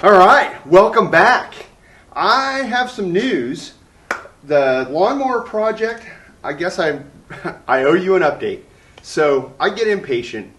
All right, welcome back. I have some news. The lawnmower project, I guess I owe you an update. So I get impatient,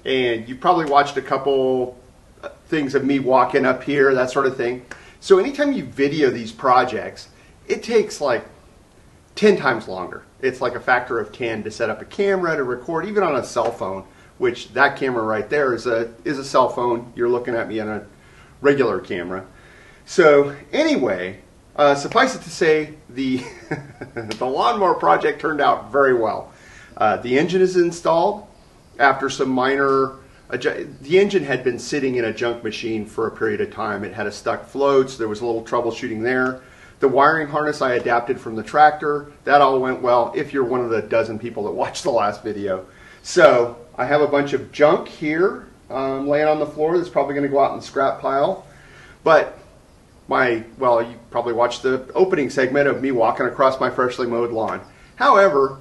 and you probably watched a couple things of me walking up here, that sort of thing. So anytime you video these projects, it takes like 10 times longer. It's like a factor of 10 to set up a camera, to record, even on a cell phone, which that camera right there is a cell phone. You're looking at me on a regular camera. So anyway, suffice it to say, the the lawnmower project turned out very well. The engine is installed after some minor. The engine had been sitting in a junk machine for a period of time. It had a stuck float, so there was a little troubleshooting there. The wiring harness I adapted from the tractor. That all went well, if you're one of the dozen people that watched the last video. So I have a bunch of junk here laying on the floor that's probably going to go out in the scrap pile. But you probably watched the opening segment of me walking across my freshly mowed lawn. However,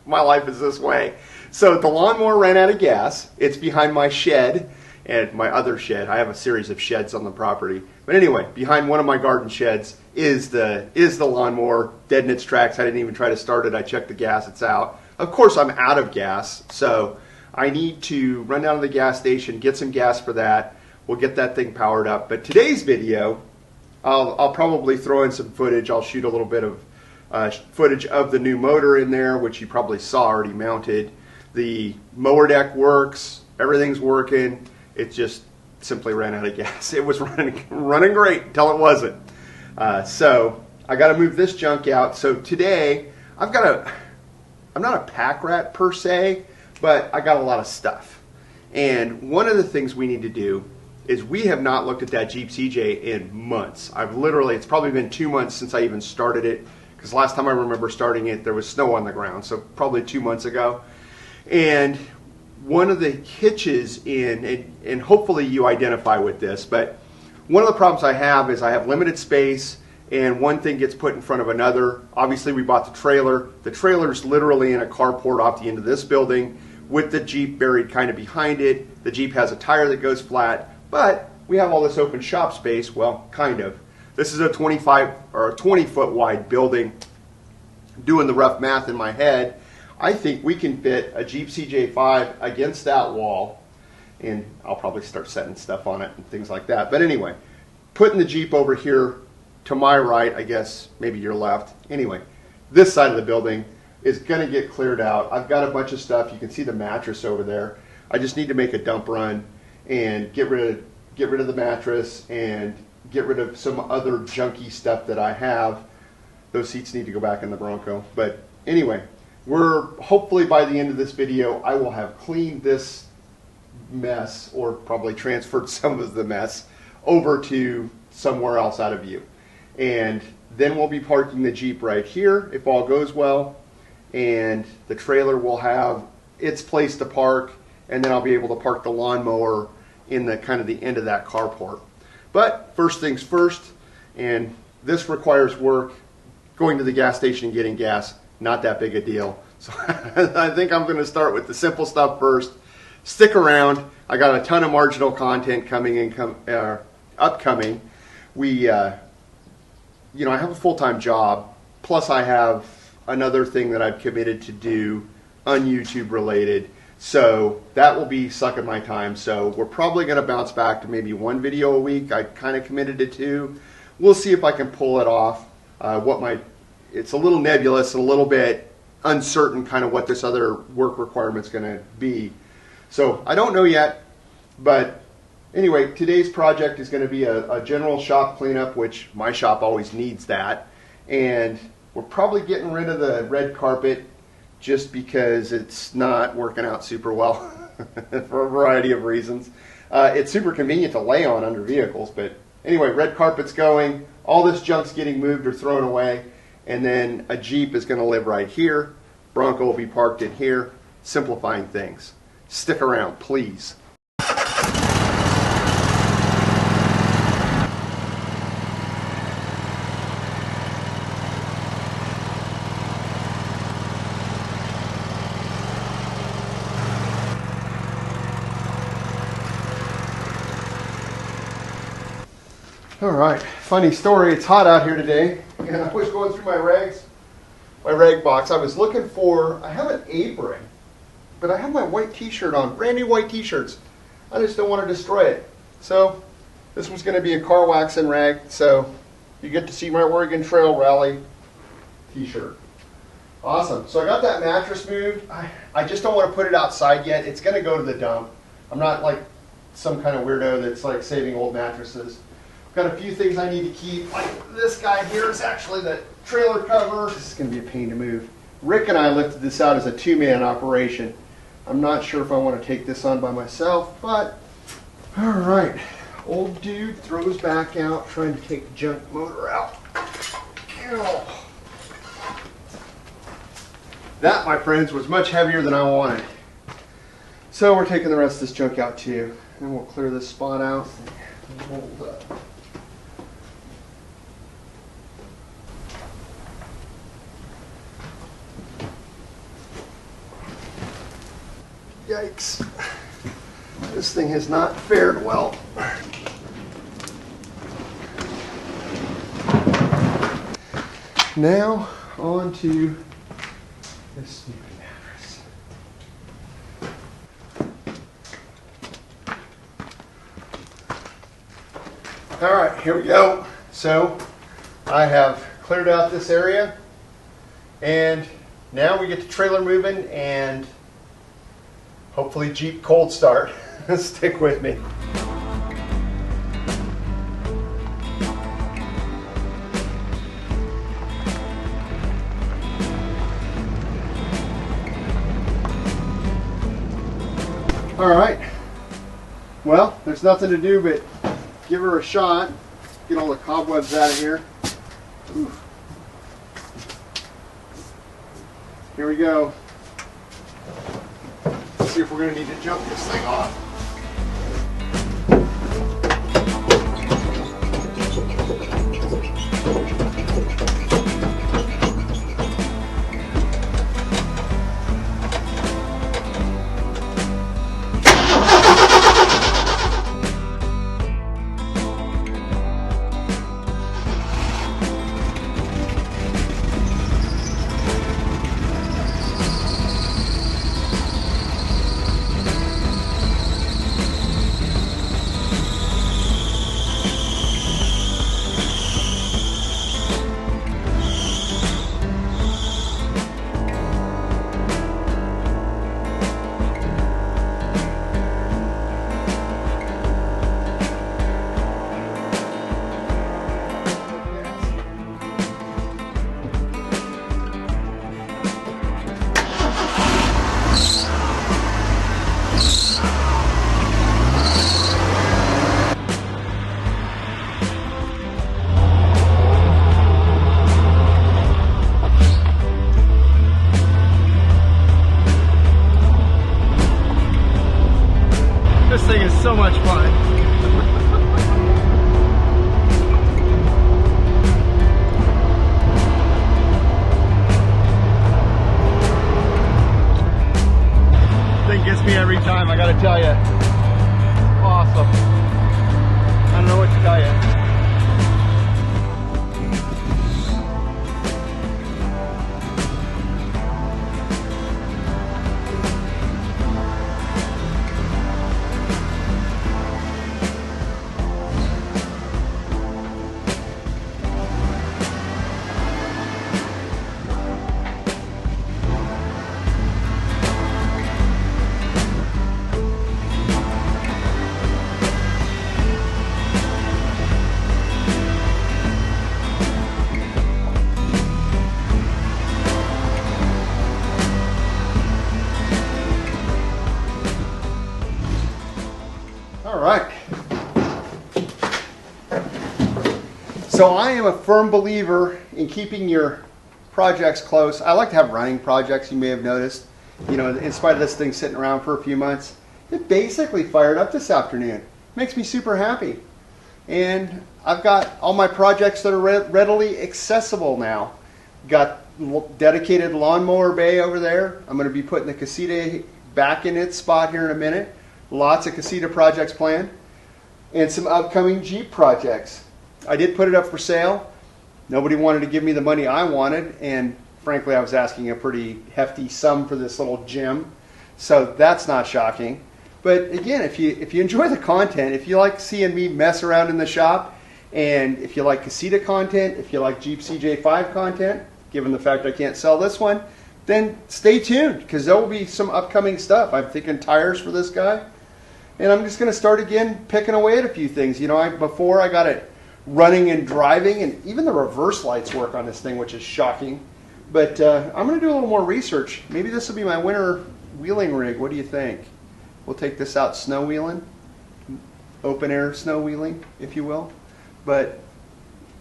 my life is this way. So the lawnmower ran out of gas. It's behind my shed and my other shed. I have a series of sheds on the property. But anyway, behind one of my garden sheds is the lawnmower, dead in its tracks. I didn't even try to start it. I checked the gas. It's out. Of course, I'm out of gas, so I need to run down to the gas station, get some gas for that. We'll get that thing powered up. But today's video, I'll probably throw in some footage. I'll shoot a little bit of footage of the new motor in there, which you probably saw already mounted. The mower deck works. Everything's working. It just simply ran out of gas. It was running great until it wasn't. So I got to move this junk out. So today, I'm not a pack rat per se, but I got a lot of stuff. And one of the things we need to do is we have not looked at that Jeep CJ in months. It's probably been 2 months since I even started it, because last time I remember starting it, there was snow on the ground, so probably 2 months ago. And one of the hitches and hopefully you identify with this, but one of the problems I have is I have limited space, and one thing gets put in front of another. Obviously, we bought the trailer. The trailer's literally in a carport off the end of this building with the Jeep buried kind of behind it. The Jeep has a tire that goes flat, but we have all this open shop space. Well, kind of. This is a 25 or a 20-foot wide building. Doing the rough math in my head, I think we can fit a Jeep CJ5 against that wall, and I'll probably start setting stuff on it and things like that. But anyway, putting the Jeep over here to my right, I guess, maybe your left. Anyway, this side of the building is going to get cleared out. I've got a bunch of stuff. You can see the mattress over there. I just need to make a dump run and get rid of the mattress and get rid of some other junky stuff that I have. Those seats need to go back in the Bronco. But anyway, hopefully by the end of this video, I will have cleaned this mess, or probably transferred some of the mess over to somewhere else out of view. And then we'll be parking the Jeep right here if all goes well, and the trailer will have its place to park, and then I'll be able to park the lawnmower in the kind of the end of that carport. But first things first, and this requires work. Going to the gas station and getting gas, not that big a deal. So I think I'm going to start with the simple stuff first. Stick around. I got a ton of marginal content coming in, upcoming. I have a full-time job, plus I have another thing that I've committed to do, un-YouTube related. So that will be sucking my time. So we're probably going to bounce back to maybe one video a week. I kind of committed to 2. We'll see if I can pull it off. It's a little nebulous, a little bit uncertain kind of what this other work requirement's going to be. So I don't know yet, but anyway, today's project is going to be a general shop cleanup, which my shop always needs that. And we're probably getting rid of the red carpet just because it's not working out super well for a variety of reasons. It's super convenient to lay on under vehicles, but anyway, red carpet's going. All this junk's getting moved or thrown away. And then a Jeep is going to live right here. Bronco will be parked in here, simplifying things. Stick around, please. All right, funny story. It's hot out here today, and I was going through my rag box. I was looking for, I have an apron, but I have my white t-shirt on, brand new white t-shirts. I just don't want to destroy it. So this was going to be a car waxing rag, so you get to see my Oregon Trail Rally t-shirt. Awesome. So I got that mattress moved. I just don't want to put it outside yet. It's going to go to the dump. I'm not like some kind of weirdo that's like saving old mattresses. Got a few things I need to keep. Like this guy here is actually the trailer cover. This is going to be a pain to move. Rick and I lifted this out as a two-man operation. I'm not sure if I want to take this on by myself, but all right. Old dude throws back out, trying to take the junk motor out. Ew. That, my friends, was much heavier than I wanted. So we're taking the rest of this junk out too. And we'll clear this spot out. Hold up. Yikes. This thing has not fared well. Now on to this stupid mattress. All right, here we go. So I have cleared out this area, and now we get the trailer moving and hopefully Jeep cold start. Stick with me. All right, well, there's nothing to do but give her a shot, get all the cobwebs out of here. Ooh. Here we go. Let's see if we're going to need to jump this thing off. This thing is so much fun. Thing gets me every time, I gotta tell you. Awesome. I don't know what to tell you. All right. So I am a firm believer in keeping your projects close. I like to have running projects, you may have noticed. You know, in spite of this thing sitting around for a few months, it basically fired up this afternoon. Makes me super happy. And I've got all my projects that are readily accessible now. Got dedicated lawnmower bay over there. I'm going to be putting the casita back in its spot here in a minute. Lots of casita projects planned. And some upcoming Jeep projects. I did put it up for sale. Nobody wanted to give me the money I wanted, and frankly, I was asking a pretty hefty sum for this little gem. So that's not shocking. But again, if you enjoy the content, if you like seeing me mess around in the shop, and if you like casita content, if you like Jeep CJ5 content, given the fact I can't sell this one, then stay tuned, because there will be some upcoming stuff. I'm thinking tires for this guy, and I'm just going to start again picking away at a few things. You know, before I got it running and driving, and even the reverse lights work on this thing, which is shocking. But I'm going to do a little more research. Maybe this will be my winter wheeling rig. What do you think? We'll take this out snow wheeling, open air snow wheeling, if you will. But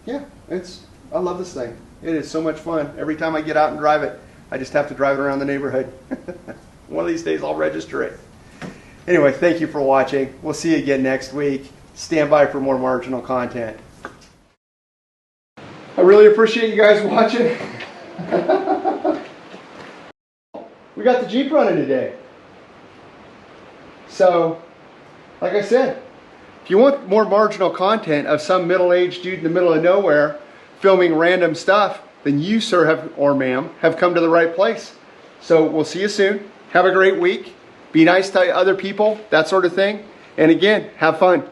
yeah, I love this thing. It is so much fun. Every time I get out and drive it, I just have to drive it around the neighborhood. One of these days I'll register it. Anyway, thank you for watching. We'll see you again next week. Stand by for more marginal content. I really appreciate you guys watching. We got the Jeep running today. So, like I said, if you want more marginal content of some middle-aged dude in the middle of nowhere filming random stuff, then you, sir, or ma'am, have come to the right place. So we'll see you soon. Have a great week. Be nice to other people, that sort of thing. And again, have fun.